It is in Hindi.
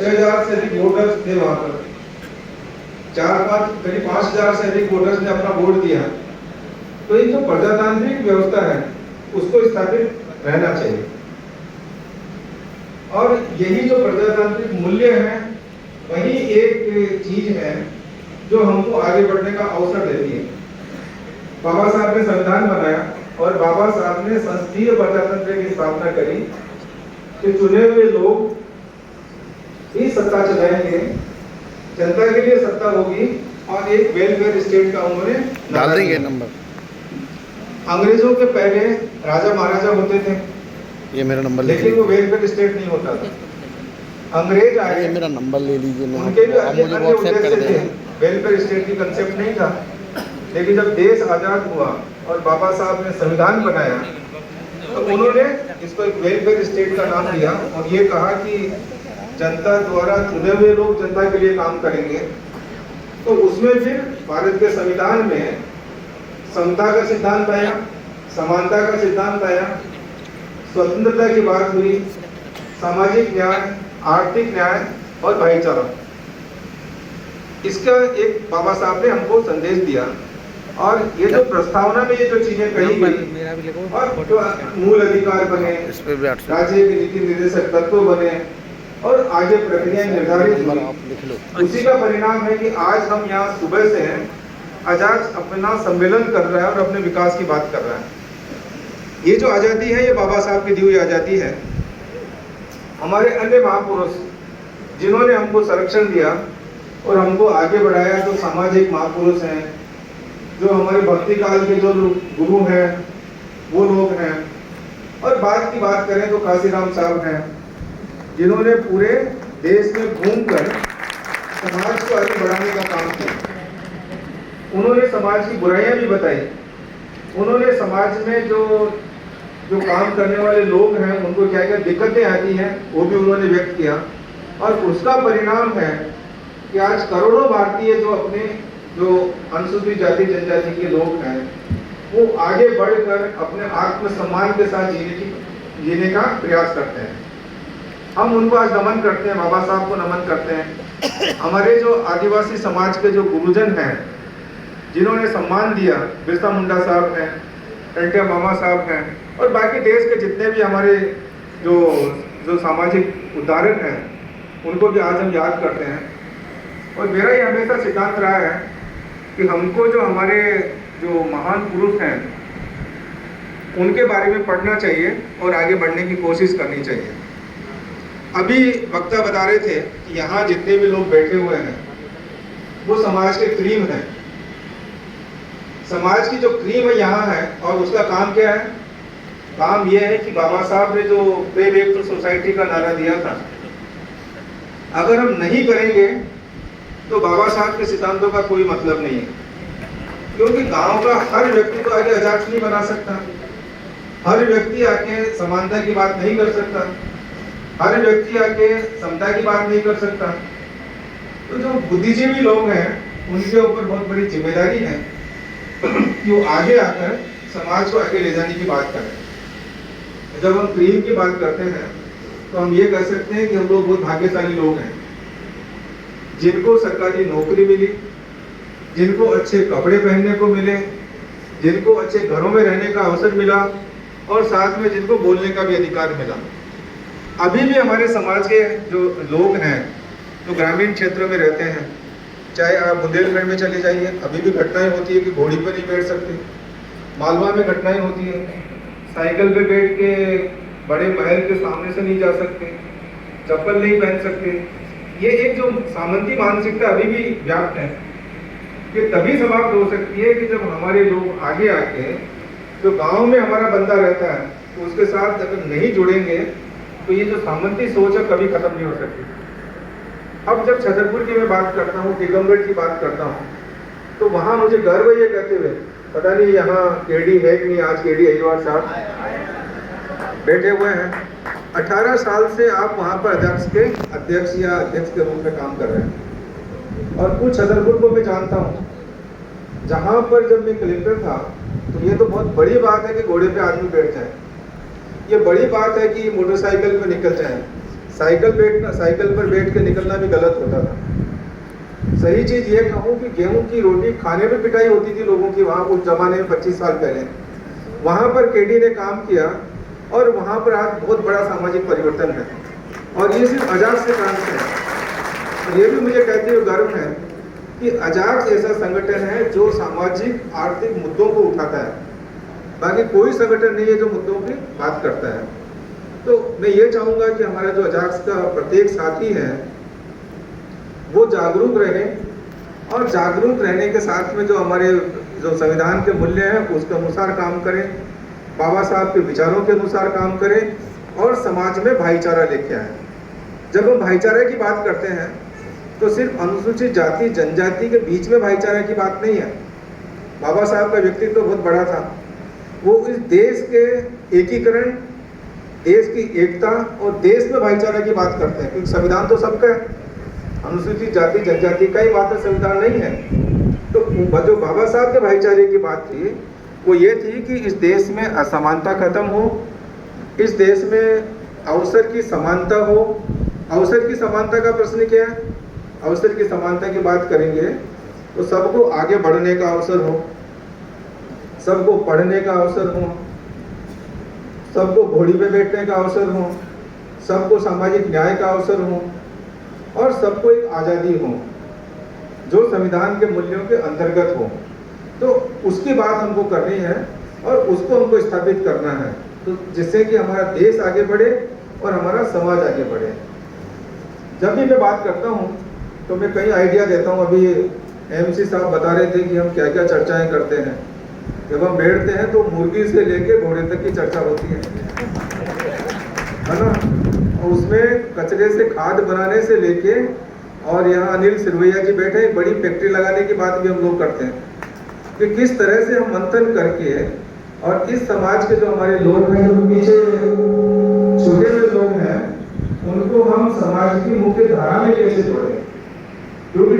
6000 से अधिक वोटर्स थे वहां पर, करीब 5000 से अधिक वोटर्स ने अपना वोट दिया। तो ये जो प्रजातांत्रिक व्यवस्था है उसको स्थापित रहना चाहिए, और यही जो प्रजातांत्रिक मूल्य है वही एक चीज है जो हमको आगे बढ़ने का अवसर देती है। बाबा साहब ने संविधान बनाया और बाबा साहब ने संसदीय प्रजातंत्र की स्थापना करी कि चुने हुए लोग ही सत्ता चलाएंगे, जनता के लिए सत्ता होगी, और एक वेलफेयर स्टेट का उन्होंने डाल देंगे नंबर। अंग्रेजों के पहले राजा महाराजा होते थे, ये मेरा नंबर, लेकिन वो वेलफेयर स्टेट नहीं होता था। अंग्रेज आए, ये मेरा नंबर ले लीजिए, उनके भी आप मुझे व्हाट्सएप कर उद्देश्य थे, दें। वेलफेयर स्टेट की कंसेप्ट नहीं था। लेकिन जब देश आजाद हुआ और बाबा साहब ने संविधान बनाया तो उन्होंने इसको एक वेलफेयर स्टेट का नाम दिया और ये कहा कि जनता द्वारा चुने हुए लोग जनता के लिए काम करेंगे। तो उसमें फिर भारत के संविधान में समता का सिद्धांत आया, समानता का सिद्धांत आया, स्वतंत्रता की बात हुई, सामाजिक न्याय, आर्थिक न्याय और भाईचारा। इसका एक बाबा साहब ने हमको संदेश दिया, और ये जो प्रस्तावना में ये जो चीजें कही गई, और जो मूल अधिकार बने, राज्य के नीति निर्देशक तत्व बने और आगे प्रक्रिया निर्धारित हुई, उसी का परिणाम है कि आज हम यहाँ सुबह से हैं, आजाद अपना सम्मेलन कर रहा है और अपने विकास की बात कर रहा है। ये जो आज़ादी है ये बाबा साहब की दी हुई आज़ादी है। हमारे अन्य महापुरुष जिन्होंने हमको संरक्षण दिया और हमको आगे बढ़ाया, जो सामाजिक महापुरुष हैं, जो हमारे भक्ति काल के जो गुरु हैं वो लोग हैं, और बात की बात करें तो काशीराम साहब हैं, जिन्होंने पूरे देश में घूमकर समाज को आगे बढ़ाने का काम किया। उन्होंने समाज की बुराइयां भी बताई, उन्होंने समाज में जो काम करने वाले लोग हैं उनको क्या क्या दिक्कतें आती हैं वो भी उन्होंने व्यक्त किया, और उसका परिणाम है कि आज करोड़ों भारतीय जो अपने जो अनुसूचित जाति जनजाति के लोग हैं वो आगे बढ़कर अपने आत्मसम्मान के साथ जीने का प्रयास करते हैं। हम उनको आज नमन करते हैं, बाबा साहब को नमन करते हैं। हमारे जो आदिवासी समाज के जो गुरुजन हैं जिन्होंने सम्मान दिया, बिरसा मुंडा साहब हैं, टंटिया मामा साहब हैं, और बाकी देश के जितने भी हमारे जो सामाजिक उद्धारक हैं उनको भी आज हम याद करते हैं। और मेरा ये हमेशा सिद्धांत रहा है कि हमको जो हमारे जो महान पुरुष हैं उनके बारे में पढ़ना चाहिए और आगे बढ़ने की कोशिश करनी चाहिए। अभी वक्ता बता रहे थे कि यहाँ जितने भी लोग बैठे हुए हैं वो समाज के क्रीम हैं। समाज की जो क्रीम है यहाँ है, और उसका काम क्या है? काम यह है कि बाबा साहब ने जो पे बैक टू सोसाइटी का नारा दिया था, अगर हम नहीं करेंगे तो बाबा साहब के सिद्धांतों का कोई मतलब नहीं है, क्योंकि गांव का हर व्यक्ति को आगे आजाद नहीं बना सकता, हर व्यक्ति आके समानता की बात नहीं कर सकता, हर व्यक्ति आके समता की बात नहीं कर सकता। तो जो बुद्धिजीवी लोग हैं उनके ऊपर बहुत बड़ी जिम्मेदारी है कि वो आगे आकर समाज को आगे ले जाने की बात करें। जब हम क्रीम की बात करते हैं तो हम ये कह सकते हैं कि हम लोग बहुत भाग्यशाली लोग हैं, जिनको सरकारी नौकरी मिली, जिनको अच्छे कपड़े पहनने को मिले, जिनको अच्छे घरों में रहने का अवसर मिला, और साथ में जिनको बोलने का भी अधिकार मिला। अभी भी हमारे समाज के जो लोग हैं जो ग्रामीण क्षेत्रों में रहते हैं, चाहे आप बुंदेलखंड में चले जाइए, अभी भी घटनाएं होती है कि घोड़ी पर नहीं बैठ सकते, मालवा में घटनाएं होती है, साइकिल पे बैठ के बड़े महल के सामने से नहीं जा सकते, चप्पल नहीं पहन सकते। ये एक जो सामंती मानसिकता अभी भी व्याप्त है, ये तभी समाप्त हो सकती है कि जब हमारे लोग आगे आके जो गांव में हमारा बंदा रहता है तो उसके साथ अगर नहीं जुड़ेंगे तो ये जो सामंती सोच है कभी खत्म नहीं हो सकती। अब जब छतरपुर की मैं बात करता हूँ, टीकमगढ़ की बात करता हूँ, तो वहाँ मुझे गर्व है ये कहते हुए, पता नहीं यहाँ केडी है कि नहीं, आज केडी अहिरवार साहब बैठे हुए हैं, 18 साल से आप वहाँ पर अध्यक्ष या अध्यक्ष के रूप में काम कर रहे हैं। और कुछ छतरपुर को मैं जानता हूँ, जहाँ पर जब मैं कलेक्टर था तो ये तो बहुत बड़ी बात है कि घोड़े पे आदमी बैठ जाए, ये बड़ी बात है कि मोटरसाइकिल पे निकल जाए, साइकिल पर बैठ के निकलना भी गलत होता था। सही चीज़ ये कहूँ कि गेहूं की रोटी खाने में पिटाई होती थी लोगों की वहाँ उस जमाने में 25 साल पहले। वहाँ पर केडी ने काम किया और वहाँ पर आज बहुत बड़ा सामाजिक परिवर्तन है, और ये सिर्फ अजाक्स के काम से है। और ये भी मुझे कहते हुए गर्व है कि अजाक्स ऐसा संगठन है जो सामाजिक आर्थिक मुद्दों को उठाता है, बाकी कोई संगठन नहीं है जो मुद्दों की बात करता है। तो मैं ये चाहूँगा कि हमारा जो अजाक्स का प्रत्येक साथी है वो जागरूक रहे, और जागरूक रहने के साथ में जो हमारे जो संविधान के मूल्य हैं उसके अनुसार काम करें, बाबा साहब के विचारों के अनुसार काम करें, और समाज में भाईचारा लेके आए। जब हम भाईचारे की बात करते हैं तो सिर्फ अनुसूचित जाति जनजाति के बीच में भाईचारे की बात नहीं है। बाबा साहब का व्यक्तित्व बहुत बड़ा था। वो इस देश के एकीकरण, देश की एकता और देश में भाईचारे की बात करते हैं, क्योंकि संविधान तो सबका है, अनुसूचित जाति जनजाति का ही मात्र संविधान नहीं है। तो जो बाबा साहब के भाईचारे की बात थी वो ये थी कि इस देश में असमानता खत्म हो, इस देश में अवसर की समानता हो। अवसर की समानता का प्रश्न क्या है? अवसर की समानता की बात करेंगे तो सबको आगे बढ़ने का अवसर हो, सबको पढ़ने का अवसर हो, सबको घोड़ी पे बैठने का अवसर हो, सबको सामाजिक न्याय का अवसर हो, और सबको एक आज़ादी हो जो संविधान के मूल्यों के अंतर्गत हो। तो उसकी बात हमको करनी है और उसको हमको स्थापित करना है, तो जिससे कि हमारा देश आगे बढ़े और हमारा समाज आगे बढ़े। जब भी मैं बात करता हूँ तो मैं कई आइडिया देता हूँ। अभी एमसी साहब बता रहे थे कि हम क्या क्या चर्चाएं करते हैं। जब हम बैठते हैं तो मुर्गी से लेके घोड़े तक की चर्चा होती है ना। और उसमें कचरे से खाद बनाने से लेके, और यहाँ अनिल सिरवैया जी बैठे, एक बड़ी फैक्ट्री लगाने की बात भी हम लोग करते हैं कि किस तरह से हम मंथन करके, और इस समाज के जो हमारे लोग हैं, जो पीछे छूटे हुए लोग हैं, उनको हम समाज की मुख्य धारा में कैसे जोड़ें, क्योंकि